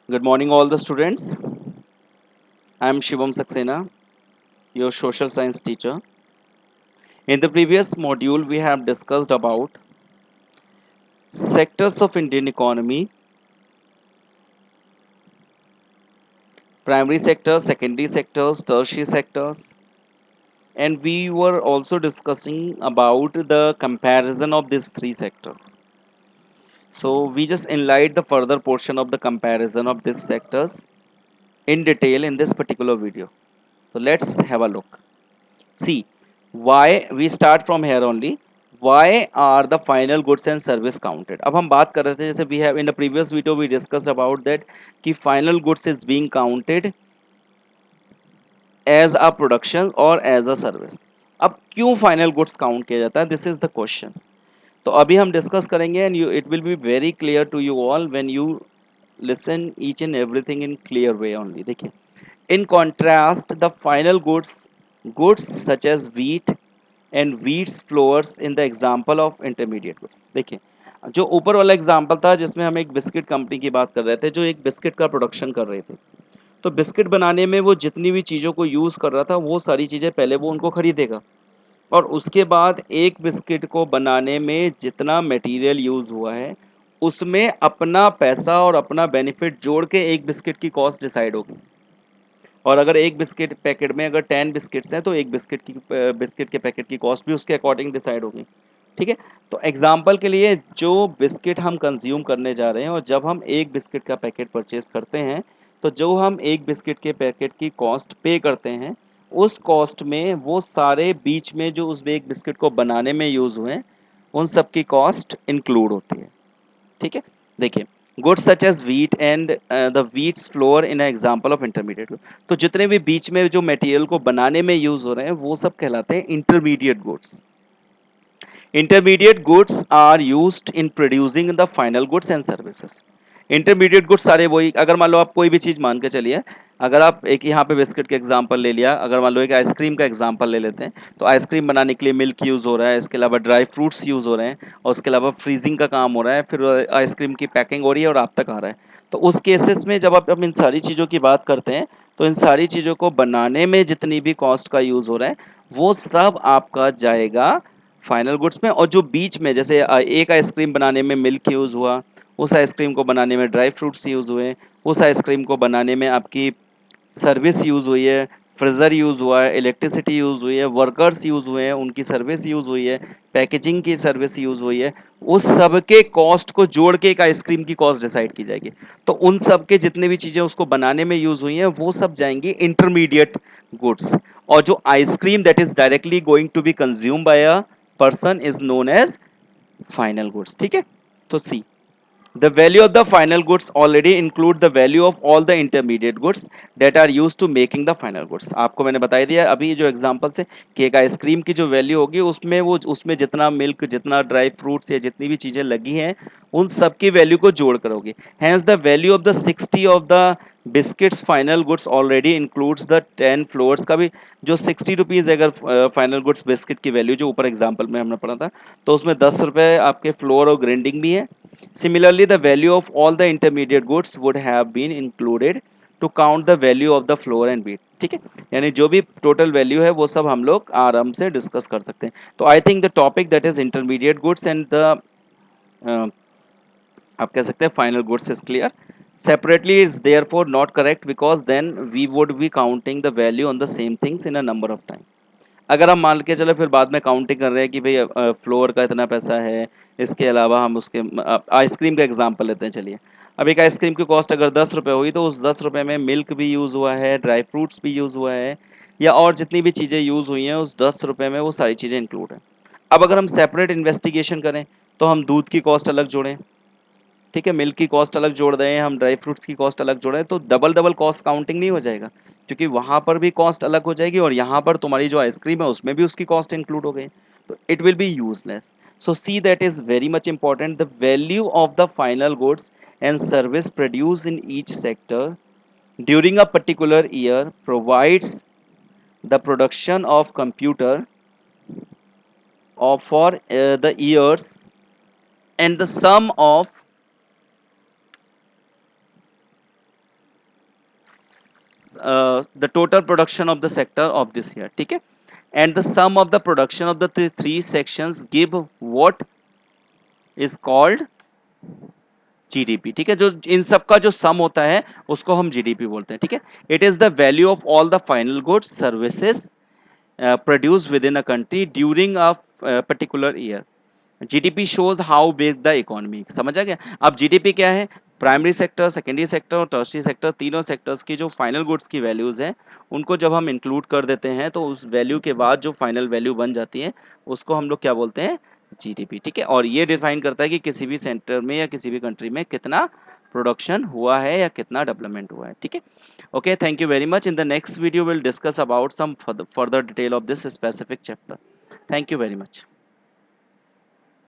Good morning, all the students. I am Shivam Saxena, your social science teacher. In the previous module, we have discussed about sectors of Indian economy, primary sectors, secondary sectors, tertiary sectors, and we were also discussing about the comparison of these three sectors. So we just enlightened the further portion of the comparison of these sectors in detail in this particular video. So let's have a look. See, why we start from here only. Why are the final goods and service counted? अब हम बात कर रहे थे जैसे we have in the previous video we discussed about that कि final goods is being counted as a production or as a service. अब क्यों final goods count किया जाता है? This is the question. तो अभी हम डिस्कस करेंगे and you it will be very clear to you all when you listen each and everything in clear way only. देखिए, in contrast the final goods such as wheat and wheats flours in the example of intermediate goods. देखिए, जो ऊपर वाला example था जिसमें हम एक biscuit company की बात कर रहे थे जो एक बिस्किट का प्रोडक्शन कर रहे थे, तो बिस्किट बनाने में वो जितनी भी चीज़ों को यूज़ कर रहा था वो सारी चीज़ें पहले वो उनको खरीदेगा और उसके बाद एक बिस्किट को बनाने में जितना मटेरियल यूज़ हुआ है उसमें अपना पैसा और अपना बेनिफिट जोड़ के एक बिस्किट की कॉस्ट डिसाइड होगी। और अगर एक बिस्किट पैकेट में अगर 10 बिस्किट्स हैं तो एक बिस्किट के पैकेट की कॉस्ट भी उसके अकॉर्डिंग डिसाइड होगी। ठीक है, तो एग्जाम्पल के लिए जो बिस्किट हम कंज्यूम करने जा रहे हैं और जब हम एक बिस्किट का पैकेट परचेज करते हैं तो जो हम एक बिस्किट के पैकेट की कॉस्ट पे करते हैं उस कॉस्ट में वो सारे बीच में जो उस एक बिस्किट को बनाने में यूज़ हुए हैं उन सब की कॉस्ट इंक्लूड होती है। ठीक है, देखिए, goods such as wheat and the wheat's flour in example of intermediate good. तो जितने भी बीच में जो मटेरियल को बनाने में यूज हो रहे हैं वो सब कहलाते हैं intermediate goods. Intermediate goods are used in producing the final goods and services. Intermediate goods सारे वही, अगर मान लो आप कोई भी चीज़ मान के चलिए, अगर आप एक यहाँ पे बिस्किट का एग्जांपल ले लिया, अगर मान लो एक आइसक्रीम का एग्जांपल ले लेते हैं, तो आइसक्रीम बनाने के लिए मिल्क यूज़ हो रहा है, इसके अलावा ड्राई फ्रूट्स यूज़ हो रहे हैं और उसके अलावा फ्रीजिंग का काम हो रहा है, फिर आइसक्रीम की पैकिंग हो रही है और आप तक आ रहा है। तो उस केसेस में जब आप इन सारी चीज़ों की बात करते हैं तो इन सारी चीज़ों को बनाने में जितनी भी कॉस्ट का यूज़ हो रहा है वो सब आपका जाएगा फाइनल गुड्स में। और जो बीच में जैसे एक आइसक्रीम बनाने में मिल्क यूज़ हुआ, उस आइसक्रीम को बनाने में ड्राई फ्रूट्स यूज़ हुए, उस आइसक्रीम को बनाने में आपकी सर्विस यूज़ हुई है, फ्रीज़र यूज़ हुआ है, इलेक्ट्रिसिटी यूज़ हुई है, वर्कर्स यूज़ हुए हैं, उनकी सर्विस यूज़ हुई है, पैकेजिंग की सर्विस यूज़ हुई है, उस सब के कॉस्ट को जोड़ के एक आइसक्रीम की कॉस्ट डिसाइड की जाएगी। तो उन सब के जितने भी चीज़ें उसको बनाने में यूज़ हुई हैं वो सब जाएंगी इंटरमीडिएट गुड्स। और जो ice cream that is directly going to be consume by a person is known as final goods. ठीक है, तो सी, the value of the final goods already include the value of all the intermediate goods that are used to making the final goods। आपको मैंने बता दिया अभी जो example से कि एक आइसक्रीम की जो वैल्यू होगी उसमें वो उसमें जितना मिल्क जितना ड्राई फ्रूट्स या जितनी भी चीज़ें लगी हैं उन सब की वैल्यू को जोड़ कर होगी। Hence the value of the 60 of the biscuits final goods already includes the 10 flours का भी। जो 60 रुपीज़ अगर फाइनल गुड्स बिस्किट की वैल्यू जो ऊपर एग्जाम्पल में हमने पढ़ा था तो उसमें 10 रुपये आपके फ्लोर और ग्राइंडिंग भी है। Similarly, the value of all the intermediate goods would have been included to count the value of the flour and wheat। ठीक है, यानी जो भी टोटल वैल्यू है वो सब हम लोग आराम से डिस्कस कर सकते हैं। तो I think the topic that is intermediate goods and the आप कह सकते हैं final goods is clear. Separately is therefore not correct because then we would be counting the value on the same things in a number of time. अगर हम मान के चले फिर बाद में काउंटिंग कर रहे हैं कि भाई फ्लोर का इतना पैसा है, इसके अलावा हम उसके आइसक्रीम का एग्जांपल लेते हैं चलिए। अब एक आइसक्रीम की कॉस्ट अगर 10 रुपये हुई तो उस 10 रुपये में मिल्क भी यूज़ हुआ है, ड्राई फ्रूट्स भी यूज़ हुआ है या और जितनी भी चीज़ें यूज़ हुई हैं उस 10 रुपये में वो सारी चीज़ें इंक्लूड हैं। अब अगर हम सेपरेट इन्वेस्टिगेशन करें तो हम दूध की कॉस्ट अलग जोड़ें, ठीक है, मिल्क की कॉस्ट अलग जोड़ दें, हम ड्राई फ्रूट्स की कॉस्ट अलग जोड़ें तो डबल डबल कॉस्ट काउंटिंग नहीं हो जाएगा क्योंकि वहाँ पर भी कॉस्ट अलग हो जाएगी और यहाँ पर तुम्हारी जो आइसक्रीम है उसमें भी उसकी कॉस्ट इंक्लूड हो गई, तो it will be useless. So see that is very much important, the value of the final goods and service produce in each sector during a particular year provides the production of computer of for the years and the sum of the total production of the sector of this year, ठीक है, and the sum of the production of the three sections give what is called GDP, ठीक है, जो इन सब का जो सम होता है उसको हम जीडीपी बोलते हैं, ठीक है। It is the value of all the final goods services produce with in a country during a particular year. GDP shows how big the economy, समझ आ गया। अब जीडीपी क्या है, प्राइमरी सेक्टर, सेकेंडरी सेक्टर और टर्शियरी सेक्टर, तीनों sectors की जो final goods की वैल्यूज हैं उनको जब हम इंक्लूड कर देते हैं तो उस वैल्यू के बाद जो फाइनल वैल्यू बन जाती है उसको हम लोग क्या बोलते हैं, जीडीपी, ठीक है। और ये डिफाइन करता है कि किसी भी सेंटर में या किसी भी कंट्री में कितना प्रोडक्शन हुआ है या कितना डेवलपमेंट हुआ है, ठीक है। Okay, thank you very much. In the next video will discuss about some further detail of this specific chapter. Thank you very much.